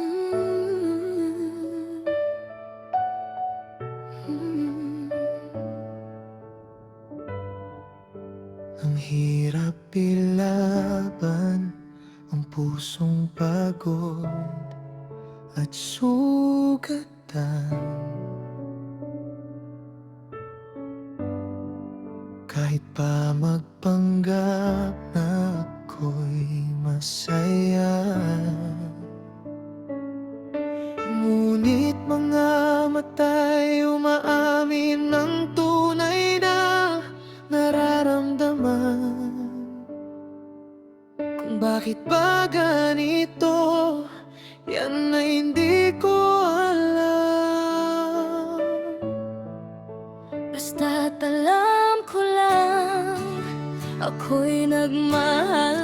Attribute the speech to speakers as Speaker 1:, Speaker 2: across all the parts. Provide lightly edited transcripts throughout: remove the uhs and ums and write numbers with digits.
Speaker 1: Mm, Ang hirap ilaban ang pusong pagod at sugatan. Kahit pa magpanggap na ako'y masaya, ngunit mga mata'y umaamin ng tunay na nararamdaman. Kung bakit ba ganito, yan ay hindi ko alam. Basta't alam ko lang, ako'y nagmahal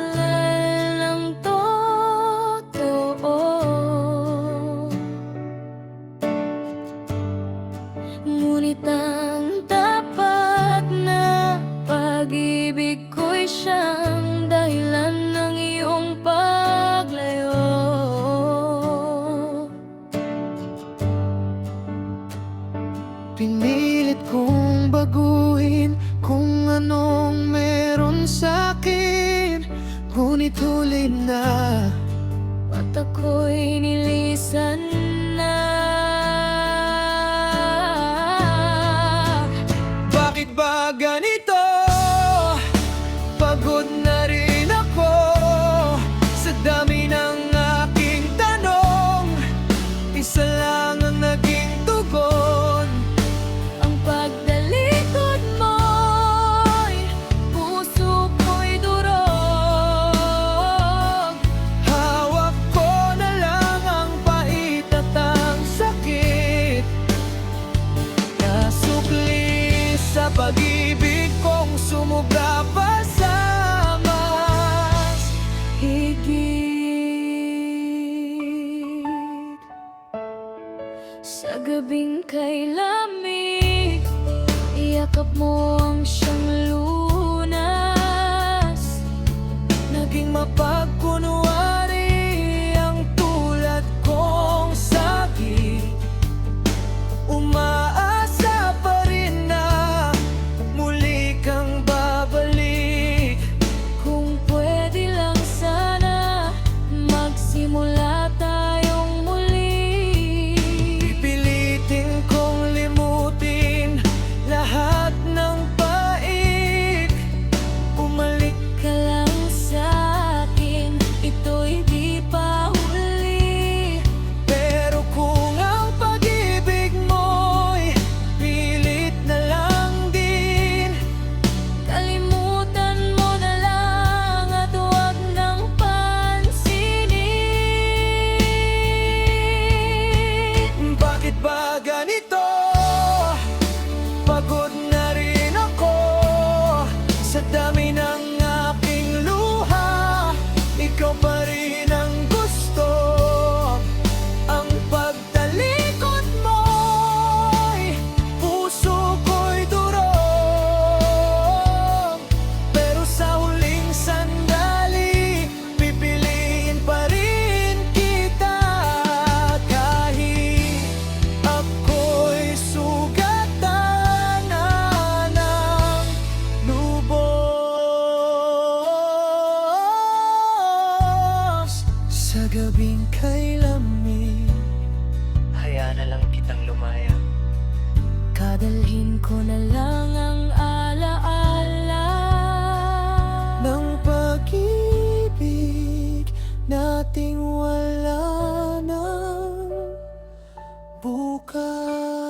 Speaker 1: ng totoo. Ngunit ang tapat na pag-ibig ko'y siyang dahilan ng iyong paglayo. Pinilit kong baguhin kung anong meron sa'kin, ngunit huli na at ako'y nilisan na. Bakit ba ganito? Pagod na rin ako sa dami ng aking tanong. Isa lang ang naging tugon, ang pagdalikod mo'y puso ko'y durog. Hawak ko na lang ang pait at ang sakit, nasukli sa pag-ibig kong sumubra pa sa mas higit. Sa gabing kay lamig, iyakap mo ang siyang lunas. Naging mapagkunwari ang tulad kong sabi. Umaasa pa rin na muli kang babalik. Kung pwede lang sana magsimula tayong muli. Pipilitin kong limutin lahat ng pait. Bumalik ka lang sa'kin, ito'y di pa huli. Pero kung ang pag-ibig mo'y pilit na lang din, kalimutan mo na lang at huwag nang pansinin. Bakit ba ganito? Pagod na rin ako sa dami ng aking luha. Ikaw pa rin ang gusto, ang pagtalikod mo'y puso ko'y durog. Pero sa huling sandali, pipiliin pa rin kita. Kahit ako'y sugatan na ng lubos. Sa gabing kay lamig, hayaan na lang kitang lumaya. Kadalhin ko na lang ang alaala ng pag-ibig nating wala ng bukas.